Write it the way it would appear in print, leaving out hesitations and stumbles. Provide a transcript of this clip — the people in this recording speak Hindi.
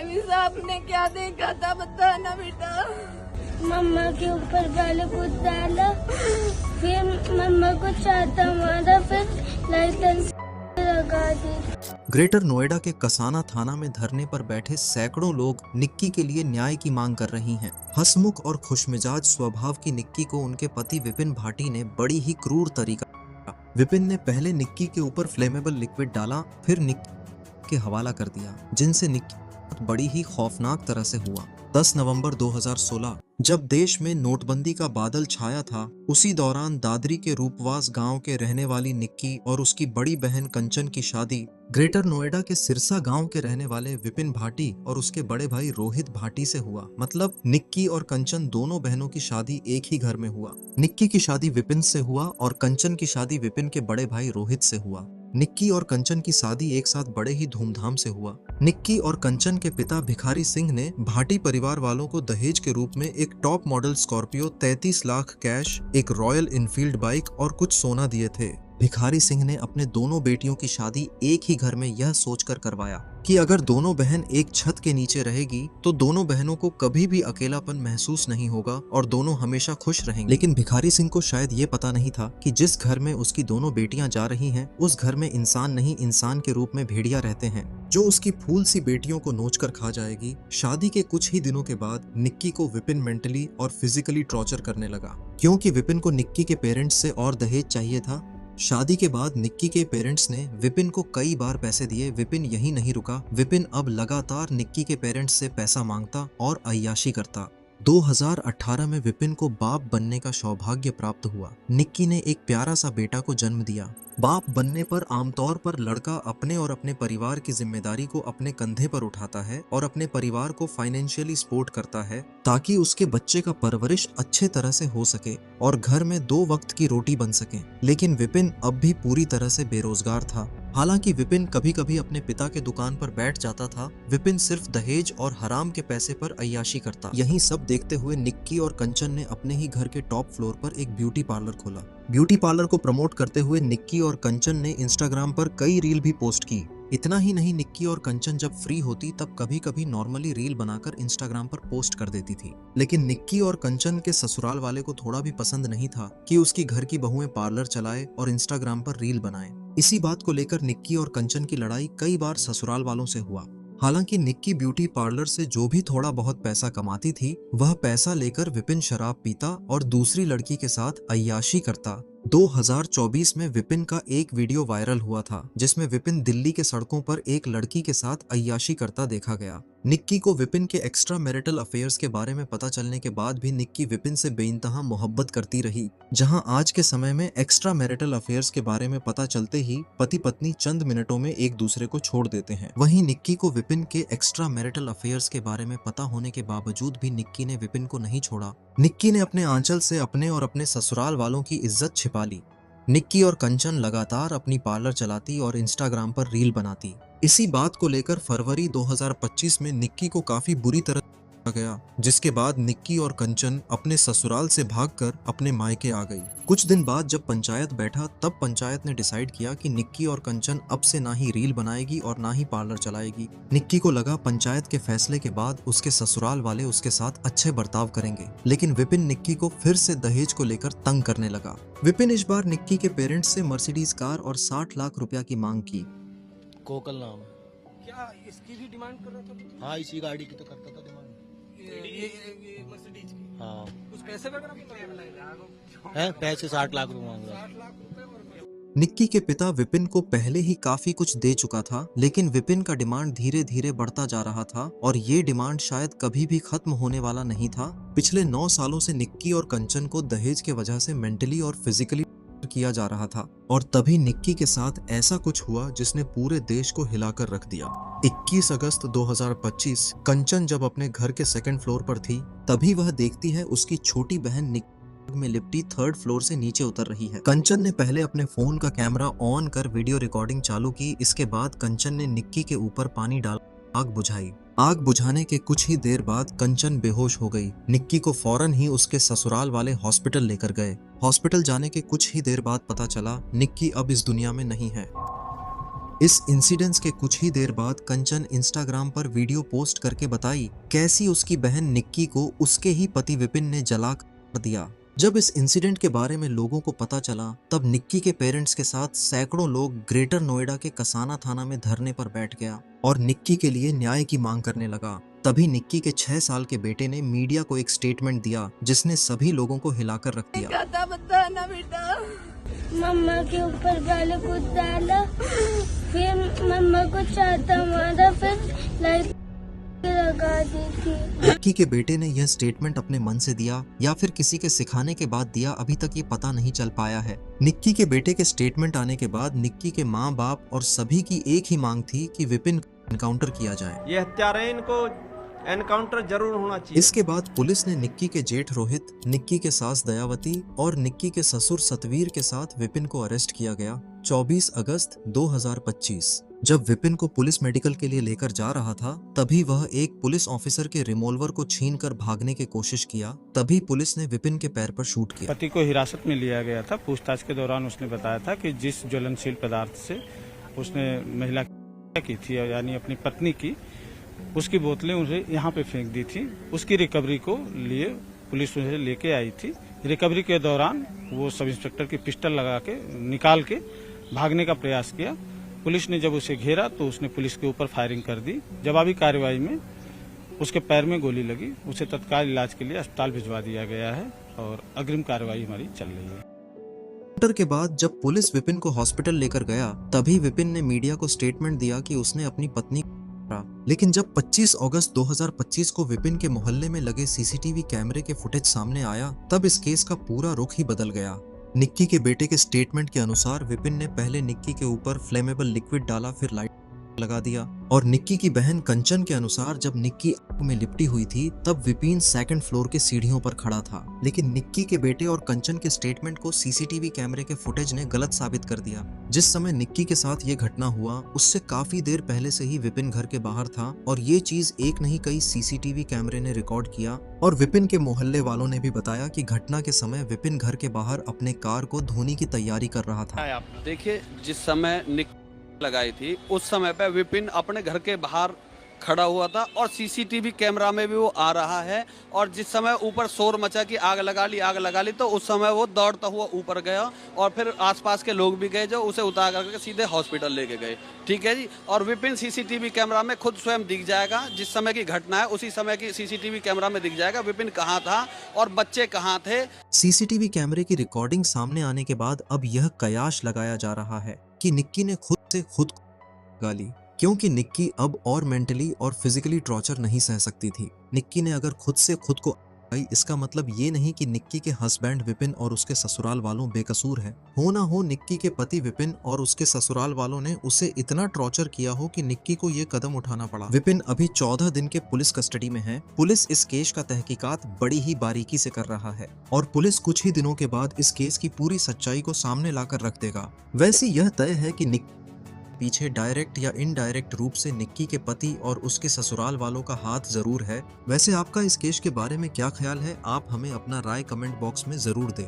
भी साहब ने क्या देखा था बताना बेटा। मम्मा के ऊपर पहले कुछ डाला, फिर मम्मा को चाहता मारा, फिर लाइटर से लगा दी। ग्रेटर नोएडा के कसाना थाना में धरने पर बैठे सैकड़ों लोग निक्की के लिए न्याय की मांग कर रही हैं। हंसमुख और खुशमिजाज स्वभाव की निक्की को उनके पति विपिन भाटी ने बड़ी ही क्रूर तरीका। विपिन ने पहले निक्की के ऊपर फ्लेमेबल लिक्विड डाला, फिर निक्की के हवाला कर दिया, जिनसे निक्की बड़ी ही खौफनाक तरह से हुआ। 10 नवंबर 2016 जब देश में नोटबंदी का बादल छाया था, उसी दौरान दादरी के रूपवास गांव के रहने वाली निक्की और उसकी बड़ी बहन कंचन की शादी ग्रेटर नोएडा के सिरसा गांव के रहने वाले विपिन भाटी और उसके बड़े भाई रोहित भाटी से हुआ। मतलब निक्की और कंचन दोनों बहनों की शादी एक ही घर में हुआ। निक्की की शादी विपिन से हुआ और कंचन की शादी विपिन के बड़े भाई रोहित से हुआ। निक्की और कंचन की शादी एक साथ बड़े ही धूमधाम से हुआ। निक्की और कंचन के पिता भिखारी सिंह ने भाटी परिवार वालों को दहेज के रूप में एक top model Scorpio, 33 lakh cash, एक रॉयल इनफील्ड बाइक और कुछ सोना दिए थे। भिखारी सिंह ने अपने दोनों बेटियों की शादी एक ही घर में यह सोचकर करवाया कि अगर दोनों बहन एक छत के नीचे रहेगी तो दोनों बहनों को कभी भी अकेलापन महसूस नहीं होगा और दोनों हमेशा खुश रहेंगे। लेकिन भिखारी सिंह को शायद ये पता नहीं था कि जिस घर में उसकी दोनों बेटियां जा रही हैं, उस घर में इंसान नहीं, इंसान के रूप में भेड़िया रहते हैं, जो उसकी फूल सी बेटियों को नोच कर खा जाएगी। शादी के कुछ ही दिनों के बाद निक्की को विपिन मेंटली और फिजिकली टॉर्चर करने लगा, क्योंकि विपिन को निक्की के पेरेंट्स से और दहेज चाहिए था। शादी के बाद निक्की के पेरेंट्स ने विपिन को कई बार पैसे दिए। विपिन यही नहीं रुका, विपिन अब लगातार निक्की के पेरेंट्स से पैसा मांगता और अय्याशी करता। 2018 में विपिन को बाप बनने का सौभाग्य प्राप्त हुआ। निक्की ने एक प्यारा सा बेटा को जन्म दिया। बाप बनने पर आमतौर पर लड़का अपने और अपने परिवार की जिम्मेदारी को अपने कंधे पर उठाता है और अपने परिवार को फाइनेंशियली सपोर्ट करता है, ताकि उसके बच्चे का परवरिश अच्छे तरह से हो सके और घर में 2 वक्त की रोटी बन सके। लेकिन विपिन अब भी पूरी तरह से बेरोजगार था। हालांकि विपिन कभी कभी अपने पिता के दुकान पर बैठ जाता था, विपिन सिर्फ दहेज और हराम के पैसे पर अय्याशी करता। यही सब देखते हुए निक्की और कंचन ने अपने ही घर के टॉप फ्लोर पर एक ब्यूटी पार्लर खोला। ब्यूटी पार्लर को प्रमोट करते हुए निक्की और कंचन ने इंस्टाग्राम पर कई रील भी पोस्ट की। इतना ही नहीं, निक्की और कंचन जब फ्री होती तब कभी कभी नॉर्मली रील बनाकर इंस्टाग्राम पर पोस्ट कर देती थी। लेकिन निक्की और कंचन के ससुराल वाले को थोड़ा भी पसंद नहीं था कि उसकी घर की बहुएं पार्लर चलाए और इंस्टाग्राम पर रील बनाए। इसी बात को लेकर निक्की और कंचन की लड़ाई कई बार ससुराल वालों से हुआ। हालांकि निक्की ब्यूटी पार्लर से जो भी थोड़ा बहुत पैसा कमाती थी, वह पैसा लेकर विपिन शराब पीता और दूसरी लड़की के साथ अय्याशी करता। 2024 में विपिन का एक वीडियो वायरल हुआ था, जिसमें विपिन दिल्ली के सड़कों पर एक लड़की के साथ अय्याशी करता देखा गया। निक्की को विपिन के एक्स्ट्रा मैरिटल अफेयर्स के बारे में पता चलने के बाद भी निक्की विपिन से बेइंतहा मोहब्बत करती रही। जहां आज के समय में एक्स्ट्रा मैरिटल अफेयर्स के बारे में पता चलते ही पति पत्नी चंद मिनटों में एक दूसरे को छोड़ देते हैं, वहीं निक्की को विपिन के एक्स्ट्रा मैरिटल अफेयर्स के बारे में पता होने के बावजूद भी निक्की ने विपिन को नहीं छोड़ा। निक्की ने अपने आंचल से अपने और अपने ससुराल वालों की इज्जत छिपा ली। निक्की और कंचन लगातार अपनी पार्लर चलाती और इंस्टाग्राम पर रील बनाती। इसी बात को लेकर फरवरी 2025 में निक्की को काफी बुरी तरह गया, जिसके बाद निक्की और कंचन अपने ससुराल से भागकर अपने मायके आ गई। कुछ दिन बाद जब पंचायत बैठा, तब पंचायत ने डिसाइड किया कि निक्की और कंचन अब से ना ही रील बनाएगी और ना ही पार्लर चलाएगी। निक्की को लगा पंचायत के फैसले के बाद उसके ससुराल वाले उसके साथ अच्छे बर्ताव करेंगे, लेकिन विपिन निक्की को फिर से दहेज को लेकर तंग करने लगा। विपिन इस बार निक्की के पेरेंट्स से मर्सिडीज कार और 60 लाख रुपया की मांग की। कोकल नाम है। क्या इसकी भी डिमांड कर रहा था? हाँ, इसी गाड़ी की तो करता था डिमांड। ये मर्सिडीज की। हाँ, कुछ पैसे वगैरह भी मांग है, पैसे 60 लाख रुपए मांग रहा है। 60 लाख रुपए और निक्की के पिता विपिन को पहले ही काफी कुछ दे चुका था, लेकिन विपिन का डिमांड धीरे धीरे बढ़ता जा रहा था और ये डिमांड शायद कभी भी खत्म होने वाला नहीं था। पिछले 9 सालों से निक्की और कंचन को दहेज के वजह से मेंटली और फिजिकली किया जा रहा था, और तभी निक्की के साथ ऐसा कुछ हुआ जिसने पूरे देश को हिलाकर रख दिया। 21 अगस्त 2025 कंचन जब अपने घर के 2nd फ्लोर पर थी, तभी वह देखती है उसकी छोटी बहन निक्की में लिपटी 3rd फ्लोर से नीचे उतर रही है। कंचन ने पहले अपने फोन का कैमरा ऑन कर वीडियो रिकॉर्डिंग चालू की। इसके बाद कंचन ने निक्की के ऊपर पानी डाल आग बुझाई। आग बुझाने के कुछ ही देर बाद कंचन बेहोश हो गई। निक्की को फौरन ही उसके ससुराल वाले हॉस्पिटल लेकर गए। हॉस्पिटल जाने के कुछ ही देर बाद पता चला निक्की अब इस दुनिया में नहीं है। इस इंसिडेंस के कुछ ही देर बाद कंचन इंस्टाग्राम पर वीडियो पोस्ट करके बताई कैसी उसकी बहन निक्की को उसके ही पति विपिन ने जला कर दिया। जब इस इंसिडेंट के बारे में लोगों को पता चला तब निक्की के पेरेंट्स के साथ सैकड़ों लोग ग्रेटर नोएडा के कसाना थाना में धरने पर बैठ गया और निक्की के लिए न्याय की मांग करने लगा। तभी निक्की के 6 साल के बेटे ने मीडिया को एक स्टेटमेंट दिया जिसने सभी लोगों को हिलाकर रख दिया। कहता बताना बेटा। मम्मा के ऊपर गाली कूद डाला, फिर मम्मा को चाहता मारा, फिर लाइट लगा दी थी। निक्की के बेटे ने यह स्टेटमेंट अपने मन से दिया या फिर किसी के सिखाने के बाद दिया, अभी तक ये पता नहीं चल पाया है। निक्की के बेटे के स्टेटमेंट आने के बाद निक्की के माँ बाप और सभी की एक ही मांग थी कि विपिन एनकाउंटर किया जाए। ये हत्यारे को एनकाउंटर जरूर होना चाहिए। इसके बाद पुलिस ने निक्की के जेठ रोहित, निक्की के सास दयावती और निक्की के ससुर सतवीर के साथ विपिन को अरेस्ट किया गया 24 अगस्त 2025। जब विपिन को पुलिस मेडिकल के लिए लेकर जा रहा था तभी वह एक पुलिस ऑफिसर के रिवॉल्वर को छीनकर भागने की कोशिश किया। तभी पुलिस ने विपिन के पैर पर शूट किया। पति को हिरासत में लिया गया था। पूछताछ के दौरान उसने बताया था कि जिस ज्वलनशील पदार्थ से उसने महिला की थी यानी अपनी पत्नी की, उसकी बोतलें उसे यहाँ पे फेंक दी थी। उसकी रिकवरी को लिए पुलिस उसे लेके आई थी। रिकवरी के दौरान वो सब इंस्पेक्टर की पिस्टल लगा के निकाल के भागने का प्रयास किया। पुलिस ने जब उसे घेरा तो उसने पुलिस के ऊपर फायरिंग कर दी। जवाबी कार्रवाई में उसके पैर में गोली लगी। उसे तत्काल इलाज के लिए अस्पताल भिजवा दिया गया है और अग्रिम कार्रवाई हमारी चल रही है। एनकाउंटर के बाद जब पुलिस विपिन को हॉस्पिटल लेकर गया तभी विपिन ने मीडिया को स्टेटमेंट दिया कि उसने अपनी पत्नी लेकिन जब 25 अगस्त 2025 को विपिन के मोहल्ले में लगे सीसीटीवी कैमरे के फुटेज सामने आया तब इस केस का पूरा रुख ही बदल गया। निक्की के बेटे के स्टेटमेंट के अनुसार विपिन ने पहले निक्की के ऊपर फ्लेमेबल लिक्विड डाला, फिर लाइट लगा दिया। और निक्की की बहन कंचन के अनुसार जब निक्की आग में लिपटी हुई थी तब विपिन 2nd फ्लोर के सीढ़ियों पर खड़ा था। लेकिन निक्की के बेटे और कंचन के स्टेटमेंट को सीसीटीवी कैमरे के फुटेज ने गलत साबित कर दिया। जिस समय निक्की के साथ ये घटना हुआ उससे काफी देर पहले से ही विपिन घर के बाहर था और ये चीज एक नहीं कई सीसीटीवी कैमरे ने रिकॉर्ड किया। और विपिन के मोहल्ले वालों ने भी बताया कि घटना के समय विपिन घर के बाहर अपने कार को धोने की तैयारी कर रहा था। देखिए, जिस समय लगाई थी उस समय पे विपिन अपने घर के बाहर खड़ा हुआ था और सीसीटीवी कैमरा में भी वो आ रहा है। और जिस समय ऊपर शोर मचा कि आग लगा ली तो उस समय वो दौड़ता हुआ ऊपर गया और फिर आसपास के लोग भी गए जो उसे उतार करके सीधे हॉस्पिटल लेके गए। ठीक है जी। और विपिन सीसीटीवी कैमरा में खुद स्वयं दिख जाएगा। जिस समय की घटना है उसी समय की सीसीटीवी कैमरा में दिख जाएगा विपिन कहाँ था और बच्चे कहाँ थे। सीसीटीवी कैमरे की रिकॉर्डिंग सामने आने के बाद अब यह कयास लगाया जा रहा है कि निक्की ने खुद से खुद को गाली, क्योंकि निक्की अब और मेंटली और फिजिकली टॉर्चर नहीं सह सकती थी। निक्की ने अगर खुद से खुद को आई, इसका मतलब ये नहीं कि निक्की के हस्बैंड विपिन और उसके ससुराल वालों बेकसूर है। हो ना हो निक्की के पति विपिन और उसके ससुराल वालों ने उसे इतना टॉर्चर किया हो कि निक्की को ये कदम उठाना पड़ा। विपिन अभी 14 दिन के पुलिस कस्टडी में है। पुलिस इस केस का तहकीकात बड़ी ही बारीकी से कर रहा है और पुलिस कुछ ही दिनों के बाद इस केस की पूरी सच्चाई को सामने लाकर रख देगा। वैसे यह तय है कि निक्की पीछे डायरेक्ट या इनडायरेक्ट रूप से निक्की के पति और उसके ससुराल वालों का हाथ जरूर है। वैसे आपका इस केस के बारे में क्या ख्याल है, आप हमें अपना राय कमेंट बॉक्स में जरूर दें।